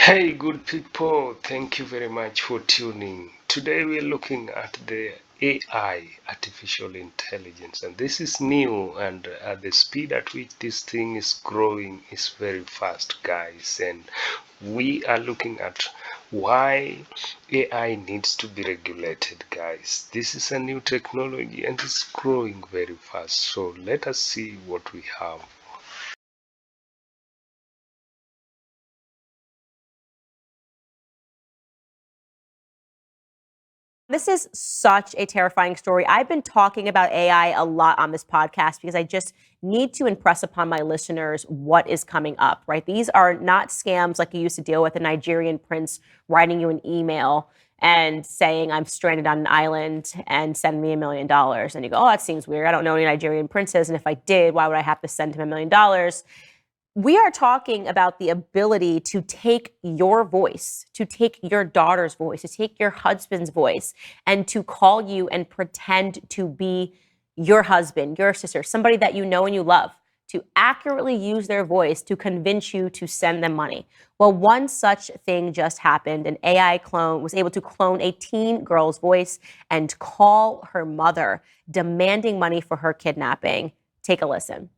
Hey, good people, thank you very much for tuning. Today we're looking at the AI, artificial intelligence, and this is new, and at the speed at which this thing is growing is very fast, guys. And we are looking at why AI needs to be regulated, guys. This is a new technology and it's growing very fast. So let us see what we have. This is such a terrifying story. I've been talking about AI a lot on this podcast because I just need to impress upon my listeners what is coming up, right? These are not scams like you used to deal with a Nigerian prince writing you an email and saying, I'm stranded on an island and send me $1 million. And you go, oh, that seems weird. I don't know any Nigerian princes. And if I did, why would I have to send him $1 million? We are talking about the ability to take your voice, to take your daughter's voice, to take your husband's voice, and to call you and pretend to be your husband, your sister, somebody that you know and you love, to accurately use their voice to convince you to send them money. Well, one such thing just happened. An AI clone was able to clone a teen girl's voice and call her mother, demanding money for her kidnapping. Take a listen.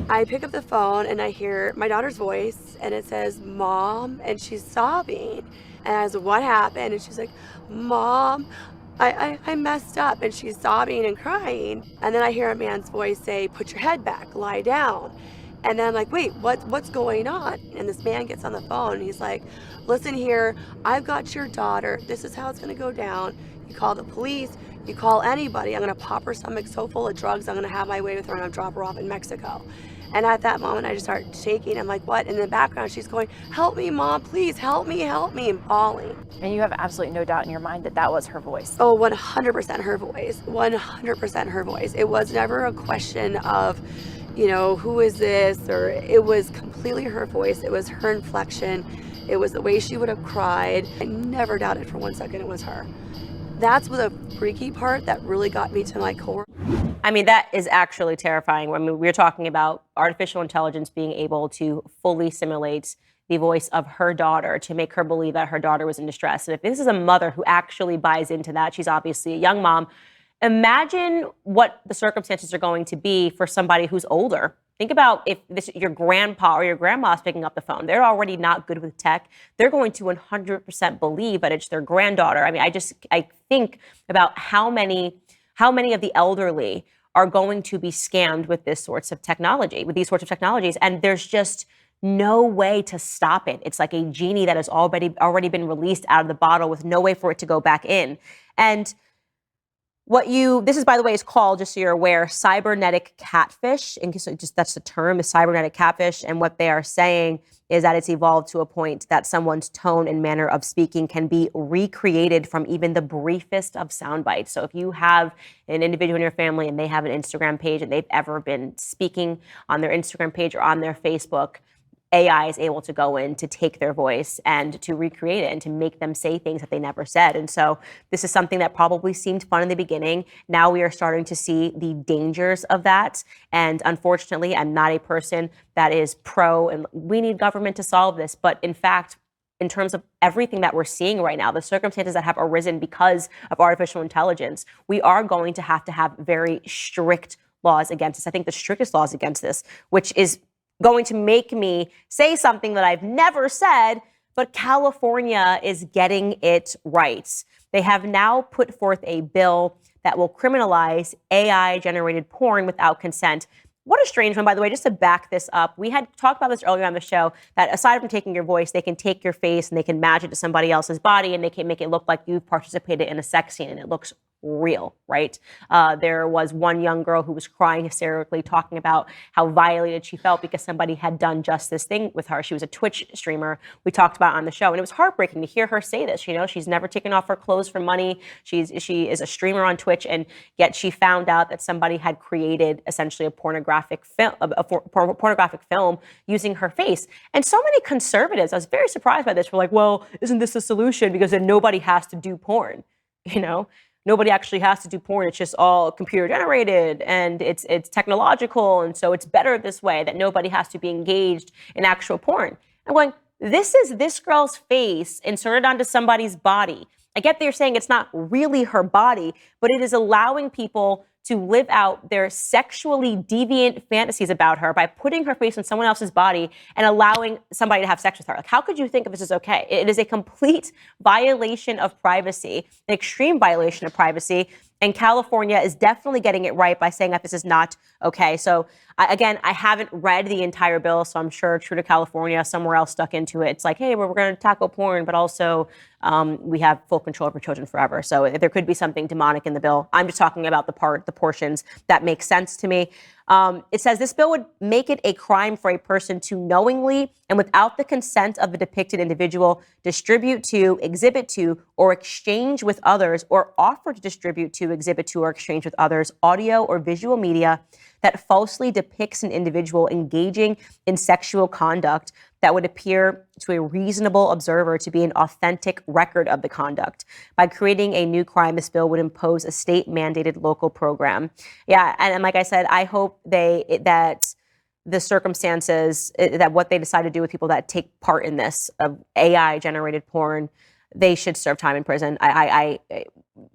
I pick up the phone and I hear my daughter's voice and it says, Mom, and she's sobbing. And I was, what happened? And she's like, Mom, I messed up. And she's sobbing and crying. And then I hear a man's voice say, put your head back, lie down. And then I'm like, wait, what's going on? And this man gets on the phone and he's like, listen here, I've got your daughter. This is how it's going to go down. You call the police, you call anybody. I'm going to pop her stomach so full of drugs, I'm going to have my way with her and I'll drop her off in Mexico. And at that moment, I just start shaking. I'm like, what? And in the background, she's going, help me, Mom, please, help me, and bawling. And you have absolutely no doubt in your mind that that was her voice. Oh, 100% her voice. 100% her voice. It was never a question of, who is this? Or it was completely her voice. It was her inflection. It was the way she would have cried. I never doubted for 1 second it was her. That's the freaky part that really got me to my core. I mean, that is actually terrifying. I mean, we're talking about artificial intelligence being able to fully simulate the voice of her daughter to make her believe that her daughter was in distress. And if this is a mother who actually buys into that, she's obviously a young mom. Imagine what the circumstances are going to be for somebody who's older. Think about if your grandpa or your grandma's picking up the phone. They're already not good with tech. They're going to 100% believe that it's their granddaughter. I mean, I think about how many of the elderly are going to be scammed with these sorts of technologies, and there's just no way to stop it. It's like a genie that has already been released out of the bottle with no way for it to go back in. And this is, by the way, is called, just so you're aware, cybernetic catfish. And just that's the term, is cybernetic catfish. And what they are saying is that it's evolved to a point that someone's tone and manner of speaking can be recreated from even the briefest of sound bites. So if you have an individual in your family and they have an Instagram page and they've ever been speaking on their Instagram page or on their Facebook, AI is able to go in to take their voice and to recreate it and to make them say things that they never said. And so this is something that probably seemed fun in the beginning. Now we are starting to see the dangers of that. And unfortunately, I'm not a person that is pro and we need government to solve this. But in fact, in terms of everything that we're seeing right now, the circumstances that have arisen because of artificial intelligence, we are going to have very strict laws against this. I think the strictest laws against this, which is going to make me say something that I've never said, but California is getting it right. They have now put forth a bill that will criminalize AI-generated porn without consent. What a strange one, by the way, just to back this up. We had talked about this earlier on the show, that aside from taking your voice, they can take your face and they can match it to somebody else's body and they can make it look like you've participated in a sex scene and it looks real, right? There was one young girl who was crying hysterically, talking about how violated she felt because somebody had done just this thing with her. She was a Twitch streamer we talked about on the show, and it was heartbreaking to hear her say this. She's never taken off her clothes for money. She is a streamer on Twitch, and yet she found out that somebody had created essentially a pornographic film using her face. And so many conservatives, I was very surprised by this, were like, well, isn't this a solution? Because then nobody has to do porn, Nobody actually has to do porn. It's just all computer generated and it's technological. And so it's better this way, that nobody has to be engaged in actual porn. I'm going, This is this girl's face inserted onto somebody's body. I get that you're saying it's not really her body, but it is allowing people to live out their sexually deviant fantasies about her by putting her face on someone else's body and allowing somebody to have sex with her. Like, how could you think of this as okay? It is a complete violation of privacy, an extreme violation of privacy. And California is definitely getting it right by saying that this is not okay. So again, I haven't read the entire bill, so I'm sure true to California, somewhere else stuck into it. It's like, hey, we're going to tackle porn, but also we have full control over children forever. So there could be something demonic in the bill. I'm just talking about the portions that make sense to me. It says this bill would make it a crime for a person to knowingly and without the consent of the depicted individual distribute to, exhibit to, or exchange with others, or offer to distribute to, exhibit to, or exchange with others audio or visual media that falsely depicts an individual engaging in sexual conduct that would appear to a reasonable observer to be an authentic record of the conduct. By creating a new crime, this bill would impose a state-mandated local program. Yeah, and like I said, I hope that the circumstances, that what they decide to do with people that take part in this of AI-generated porn, they should serve time in prison.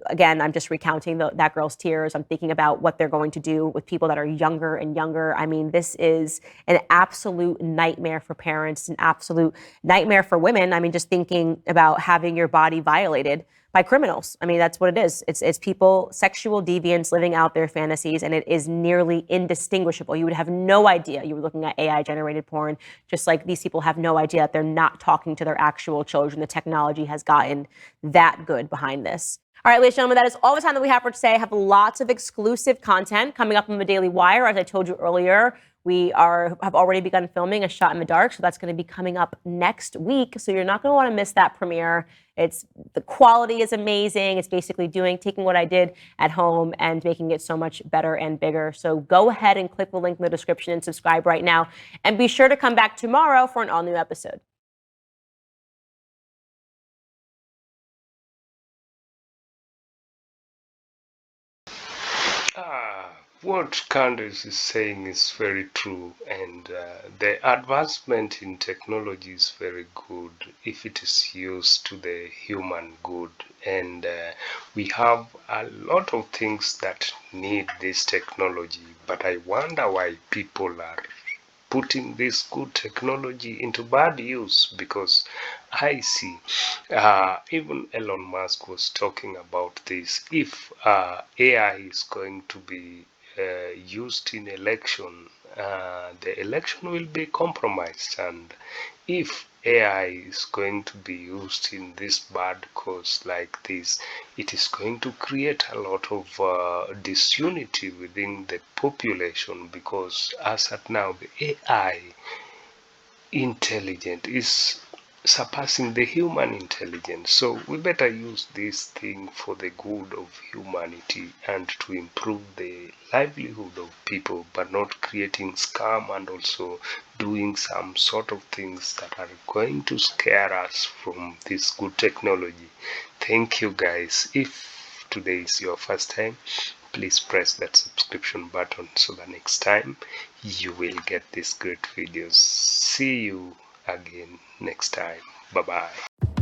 Again, I'm just recounting that girl's tears. I'm thinking about what they're going to do with people that are younger and younger. I mean, this is an absolute nightmare for parents, an absolute nightmare for women. I mean, just thinking about having your body violated by criminals. I mean, that's what it is. It's people, sexual deviants living out their fantasies, and it is nearly indistinguishable. You would have no idea you were looking at AI-generated porn, just like these people have no idea that they're not talking to their actual children. The technology has gotten that good behind this. All right, ladies and gentlemen, that is all the time that we have for today. I have lots of exclusive content coming up on the Daily Wire. As I told you earlier, we have already begun filming A Shot in the Dark, so that's going to be coming up next week. So you're not going to want to miss that premiere. The quality is amazing. It's basically taking what I did at home and making it so much better and bigger. So go ahead and click the link in the description and subscribe right now. And be sure to come back tomorrow for an all-new episode. What Candace is saying is very true, and the advancement in technology is very good if it is used to the human good. And we have a lot of things that need this technology, but I wonder why people are putting this good technology into bad use, because I see even Elon Musk was talking about this. If AI is going to be used in election, the election will be compromised, and if AI is going to be used in this bad cause like this, it is going to create a lot of disunity within the population, because as at now the AI intelligent is surpassing the human intelligence. So we better use this thing for the good of humanity and to improve the livelihood of people, but not creating scam and also doing some sort of things that are going to scare us from this good technology. Thank you guys. If today is your first time, please press that subscription button so that next time you will get these great videos. See you again next time. Bye bye.